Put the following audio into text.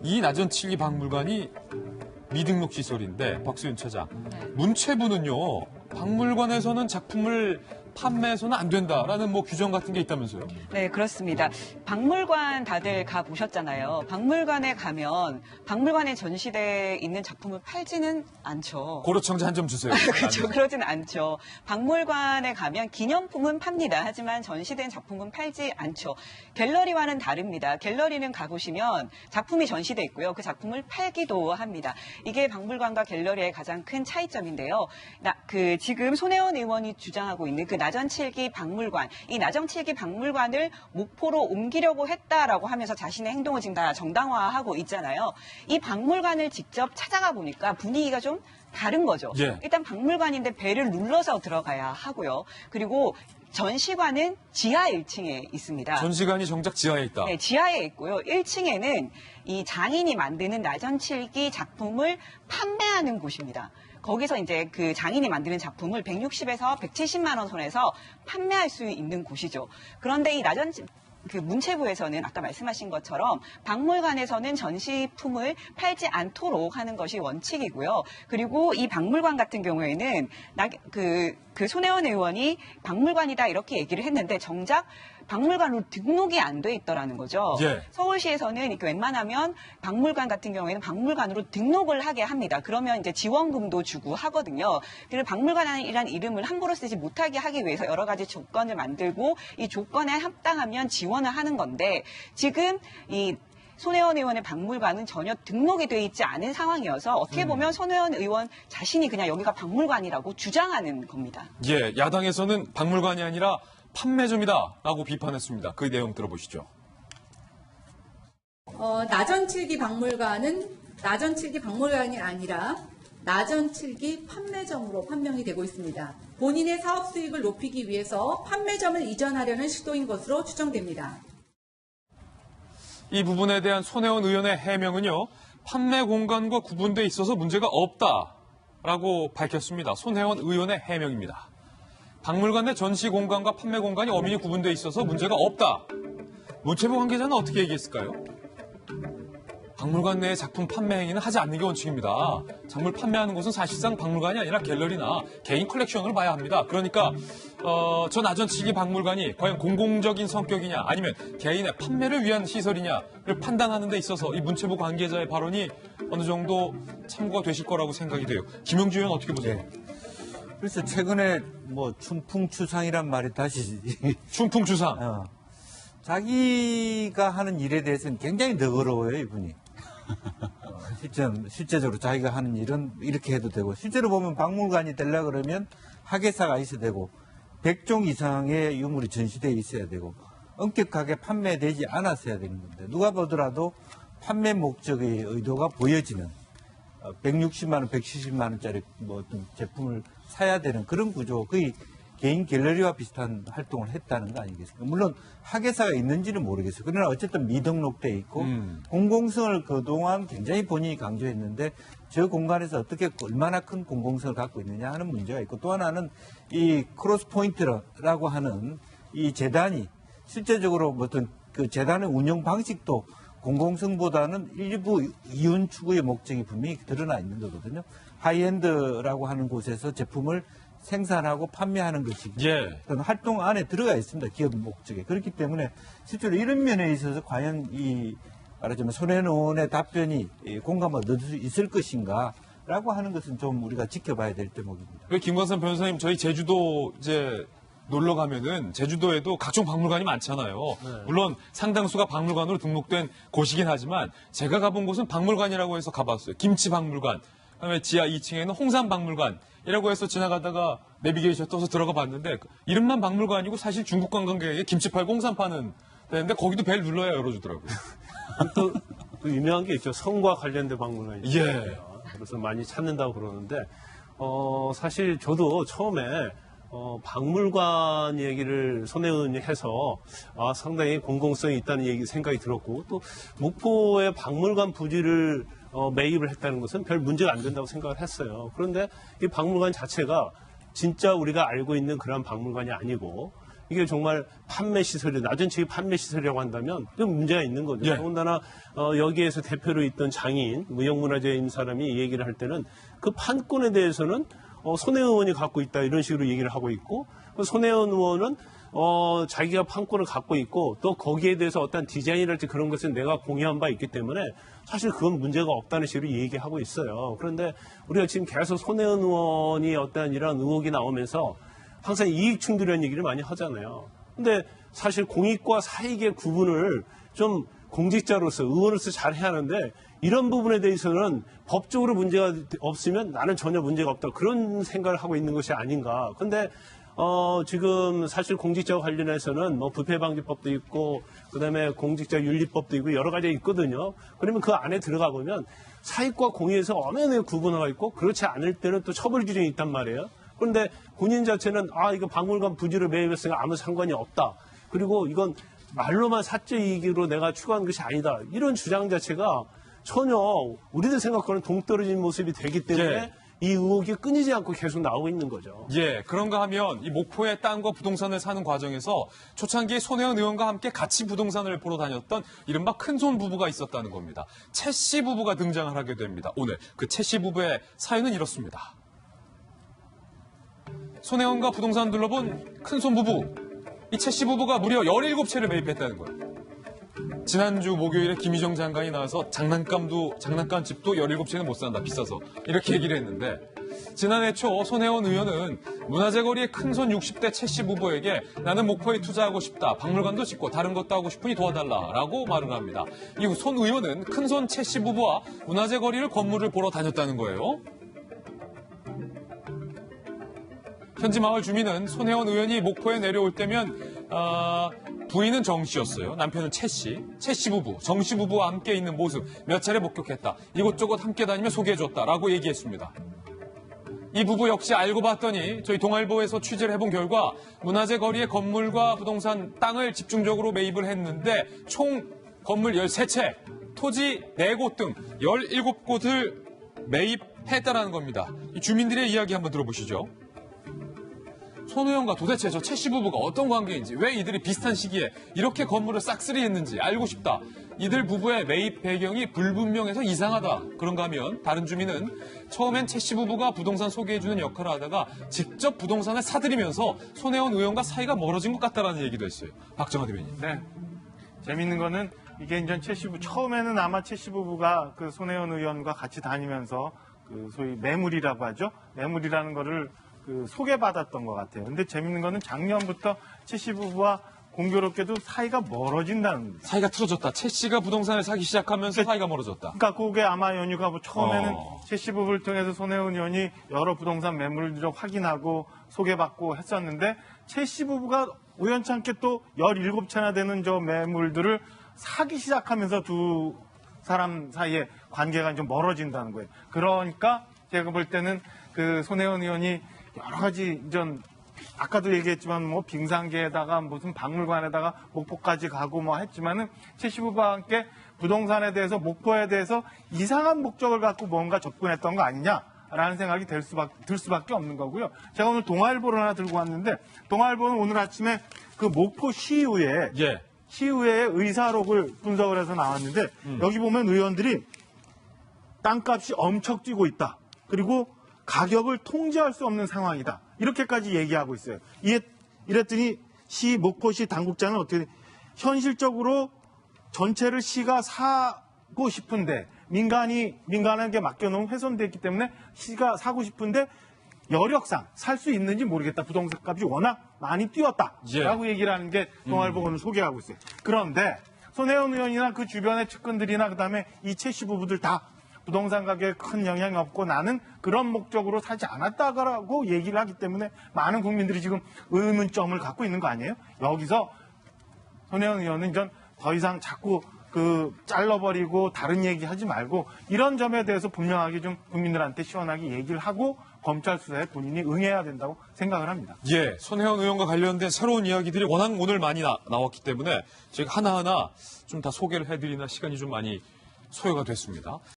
이 나전칠기 박물관이 미등록 시설인데 박수윤 차장, 네. 문체부는요 박물관에서는 작품을 판매해서는 안 된다라는 규정 같은 게 있다면서요? 네, 그렇습니다. 박물관 다들 가보셨잖아요. 박물관에 가면 박물관에 전시되어 있는 작품을 팔지는 않죠. 고로청자 한 점 주세요. 그렇죠. 그러진 않죠. 박물관에 가면 기념품은 팝니다. 하지만 전시된 작품은 팔지 않죠. 갤러리와는 다릅니다. 갤러리는 가보시면 작품이 전시돼 있고요. 그 작품을 팔기도 합니다. 이게 박물관과 갤러리의 가장 큰 차이점인데요. 지금 손혜원 의원이 주장하고 있는 그 나전칠기 박물관, 이 나전칠기 박물관을 목포로 옮기려고 했다라고 하면서 자신의 행동을 지금 다 정당화하고 있잖아요. 이 박물관을 직접 찾아가 보니까 분위기가 좀 다른 거죠. 예. 일단 박물관인데 배를 눌러서 들어가야 하고요. 그리고 전시관은 지하 1층에 있습니다. 전시관이 정작 지하에 있다. 네, 지하에 있고요. 1층에는 이 장인이 만드는 나전칠기 작품을 판매하는 곳입니다. 거기서 이제 그 장인이 만드는 작품을 160에서 170만 원 선에서 판매할 수 있는 곳이죠. 그런데 이 문체부에서는 아까 말씀하신 것처럼 박물관에서는 전시품을 팔지 않도록 하는 것이 원칙이고요. 그리고 이 박물관 같은 경우에는 손혜원 의원이 박물관이다 이렇게 얘기를 했는데 정작 박물관으로 등록이 안 돼 있더라는 거죠. 예. 서울시에서는 이렇게 웬만하면 박물관 같은 경우에는 박물관으로 등록을 하게 합니다. 그러면 이제 지원금도 주고 하거든요. 그리고 박물관이라는 이름을 함부로 쓰지 못하게 하기 위해서 여러 가지 조건을 만들고 이 조건에 합당하면 지원을 하는 건데 지금 이 손혜원 의원의 박물관은 전혀 등록이 돼 있지 않은 상황이어서 어떻게 보면 손혜원 의원 자신이 그냥 여기가 박물관이라고 주장하는 겁니다. 예, 야당에서는 박물관이 아니라 판매점이다라고 비판했습니다. 그 내용 들어보시죠. 나전칠기 박물관은 나전칠기 박물관이 아니라 나전칠기 판매점으로 판명이 되고 있습니다. 본인의 사업 수익을 높이기 위해서 판매점을 이전하려는 시도인 것으로 추정됩니다. 이 부분에 대한 손혜원 의원의 해명은요, 판매 공간과 구분돼 있어서 문제가 없다라고 밝혔습니다. 손혜원 의원의 해명입니다. 박물관 내 전시 공간과 판매 공간이 엄연히 구분돼 있어서 문제가 없다. 문체부 관계자는 어떻게 얘기했을까요? 박물관 내에 작품 판매 행위는 하지 않는 게 원칙입니다. 작물 판매하는 곳은 사실상 박물관이 아니라 갤러리나 개인 컬렉션으로 봐야 합니다. 그러니까 저 나전칠기 박물관이 과연 공공적인 성격이냐 아니면 개인의 판매를 위한 시설이냐를 판단하는 데 있어서 이 문체부 관계자의 발언이 어느 정도 참고가 되실 거라고 생각이 돼요. 김영주 의원 어떻게 보세요? 네. 그래서 최근에 춘풍추상이란 말이 다시 춘풍추상. 자기가 하는 일에 대해서는 굉장히 너그러워요, 이분이. 실제적으로 자기가 하는 일은 이렇게 해도 되고, 실제로 보면 박물관이 되려고 그러면 학예사가 있어야 되고, 100종 이상의 유물이 전시되어 있어야 되고, 엄격하게 판매되지 않았어야 되는 건데, 누가 보더라도 판매 목적의 의도가 보여지는 160만 원, 170만 원짜리 어떤 제품을 사야 되는 그런 구조, 거의 개인 갤러리와 비슷한 활동을 했다는 거 아니겠습니까? 물론 학예사가 있는지는 모르겠어요. 그러나 어쨌든 미등록돼 있고 공공성을 그동안 굉장히 본인이 강조했는데 저 공간에서 어떻게 얼마나 큰 공공성을 갖고 있느냐 하는 문제가 있고, 또 하나는 이 크로스 포인트라고 하는 이 재단이 실제적으로 어떤 그 재단의 운영 방식도 공공성보다는 일부 이윤 추구의 목적이 분명히 드러나 있는 거거든요. 하이엔드라고 하는 곳에서 제품을 생산하고 판매하는 것이 그런 활동 안에 들어가 있습니다. 기업 목적에. 그렇기 때문에 실제로 이런 면에 있어서 과연 말하자면 손혜원 의원의 답변이 공감을 얻을 수 있을 것인가 라고 하는 것은 좀 우리가 지켜봐야 될 대목입니다. 김광선 변호사님, 저희 제주도 놀러 가면은 제주도에도 각종 박물관이 많잖아요. 네. 물론 상당수가 박물관으로 등록된 곳이긴 하지만 제가 가본 곳은 박물관이라고 해서 가봤어요. 김치박물관, 그다음에 지하 2층에는 홍산박물관이라고 해서 지나가다가 내비게이션 떠서 들어가 봤는데 이름만 박물관이고 사실 중국 관광객에게 김치 팔고 홍산 파는 데인데 거기도 벨 눌러야 열어주더라고요. 또 유명한 게 있죠. 성과 관련된 박물관이 있어요. 예. 그래서 많이 찾는다고 그러는데 사실 저도 처음에 박물관 얘기를 손혜원이 해서 상당히 공공성이 있다는 생각이 들었고, 또 목포의 박물관 부지를 매입을 했다는 것은 별 문제가 안 된다고 생각을 했어요. 그런데 이 박물관 자체가 진짜 우리가 알고 있는 그런 박물관이 아니고 이게 정말 판매 시설이 낮은 층이 판매 시설이라고 한다면 좀 문제가 있는 거죠. 예. 더군다나 여기에서 대표로 있던 장애인, 무형문화재인 사람이 얘기를 할 때는 그 판권에 대해서는 손혜원 의원이 갖고 있다 이런 식으로 얘기를 하고 있고 손혜원 의원은 자기가 판권을 갖고 있고 또 거기에 대해서 어떤 디자인이랄지 그런 것은 내가 공유한 바 있기 때문에 사실 그건 문제가 없다는 식으로 얘기하고 있어요. 그런데 우리가 지금 계속 손혜원 의원이 어떤 이런 의혹이 나오면서 항상 이익충돌이라는 얘기를 많이 하잖아요. 근데 사실 공익과 사익의 구분을 좀 공직자로서 의원으로서 잘 해야 하는데 이런 부분에 대해서는 법적으로 문제가 없으면 나는 전혀 문제가 없다. 그런 생각을 하고 있는 것이 아닌가. 근데 지금 사실 공직자와 관련해서는 뭐 부패방지법도 있고 그다음에 공직자 윤리법도 있고 여러 가지가 있거든요. 그러면 그 안에 들어가 보면 사익과 공익에서 엄연하게 구분화가 있고 그렇지 않을 때는 또 처벌 규정이 있단 말이에요. 그런데 본인 자체는 이거 박물관 부지를 매입했으니까 아무 상관이 없다. 그리고 이건 말로만 사적 이익으로 내가 추구한 것이 아니다. 이런 주장 자체가 전혀 우리들 생각과는 동떨어진 모습이 되기 때문에 예. 이 의혹이 끊이지 않고 계속 나오고 있는 거죠. 예, 그런가 하면 이 목포의 땅과 부동산을 사는 과정에서 초창기에 손혜원 의원과 함께 같이 부동산을 보러 다녔던 이른바 큰손 부부가 있었다는 겁니다. 최 씨 부부가 등장을 하게 됩니다. 오늘 그 최 씨 부부의 사연은 이렇습니다. 손혜원과 부동산 둘러본 큰손 부부. 이 최 씨 부부가 무려 17채를 매입했다는 거예요. 지난주 목요일에 김희정 장관이 나와서 장난감집도 17채는 못 산다. 비싸서. 이렇게 얘기를 했는데 지난해 초 손혜원 의원은 문화재 거리의 큰손 60대 최 씨 부부에게 나는 목포에 투자하고 싶다. 박물관도 짓고 다른 것도 하고 싶으니 도와달라라고 말을 합니다. 이후 손 의원은 큰손 최 씨 부부와 문화재 거리를 건물을 보러 다녔다는 거예요. 현지 마을 주민은 손혜원 의원이 목포에 내려올 때면 부인은 정 씨였어요. 남편은 최 씨, 최 씨 부부, 정 씨 부부와 함께 있는 모습 몇 차례 목격했다. 이곳저곳 함께 다니며 소개해줬다라고 얘기했습니다. 이 부부 역시 알고 봤더니 저희 동아일보에서 취재를 해본 결과 문화재 거리의 건물과 부동산 땅을 집중적으로 매입을 했는데 총 건물 13채, 토지 4곳 등 17곳을 매입했다라는 겁니다. 이 주민들의 이야기 한번 들어보시죠. 손 의원과 도대체 저 최 씨 부부가 어떤 관계인지, 왜 이들이 비슷한 시기에 이렇게 건물을 싹쓸이했는지 알고 싶다. 이들 부부의 매입 배경이 불분명해서 이상하다. 그런가 하면 다른 주민은 처음엔 최 씨 부부가 부동산 소개해주는 역할을 하다가 직접 부동산을 사들이면서 손혜원 의원과 사이가 멀어진 것 같다라는 얘기도 했어요. 박정하 대변인. 네. 재밌는 거는 이게 이제 최 씨 부부, 처음에는 아마 최 씨 부부가 그 손혜원 의원과 같이 다니면서 그 소위 매물이라고 하죠. 매물이라는 거를 소개받았던 것 같아요. 근데 재밌는 거는 작년부터 최 씨 부부와 공교롭게도 사이가 멀어진다는 거예요. 사이가 틀어졌다. 최 씨가 부동산을 사기 시작하면서 사이가 멀어졌다. 그러니까 그게 아마 연유가 처음에는 최 씨 부부를 통해서 손혜원 의원이 여러 부동산 매물들을 확인하고 소개받고 했었는데 최 씨 부부가 우연찮게 또 17채나 되는 저 매물들을 사기 시작하면서 두 사람 사이에 관계가 좀 멀어진다는 거예요. 그러니까 제가 볼 때는 그 손혜원 의원이 여러 가지 전 아까도 얘기했지만 뭐 빙상계에다가 무슨 박물관에다가 목포까지 가고 뭐 했지만은 최 씨 부부와 함께 부동산에 대해서 목포에 대해서 이상한 목적을 갖고 뭔가 접근했던 거 아니냐라는 생각이 들 수밖에 없는 거고요. 제가 오늘 동아일보를 하나 들고 왔는데 동아일보는 오늘 아침에 그 목포 시의회 예. 시의회의 의사록을 분석을 해서 나왔는데 여기 보면 의원들이 땅값이 엄청 뛰고 있다. 그리고 가격을 통제할 수 없는 상황이다. 이렇게까지 얘기하고 있어요. 이랬더니 목포시 당국자는 어떻게 현실적으로 전체를 시가 사고 싶은데 민간에게 맡겨놓은 훼손됐기 때문에 시가 사고 싶은데 여력상 살 수 있는지 모르겠다. 부동산 값이 워낙 많이 뛰었다라고 얘기를 하는 게 동아일보 오늘 소개하고 있어요. 그런데 손혜원 의원이나 그 주변의 측근들이나 그다음에 이 최 씨 부부들 다 부동산 가격에 큰 영향이 없고 나는 그런 목적으로 사지 않았다고 얘기를 하기 때문에 많은 국민들이 지금 의문점을 갖고 있는 거 아니에요? 여기서 손혜원 의원은 전 더 이상 자꾸 잘라버리고 다른 얘기 하지 말고 이런 점에 대해서 분명하게 좀 국민들한테 시원하게 얘기를 하고 검찰 수사에 본인이 응해야 된다고 생각을 합니다. 예, 손혜원 의원과 관련된 새로운 이야기들이 워낙 오늘 많이 나왔기 때문에 저희가 하나하나 좀 다 소개를 해드리나 시간이 좀 많이 소요가 됐습니다.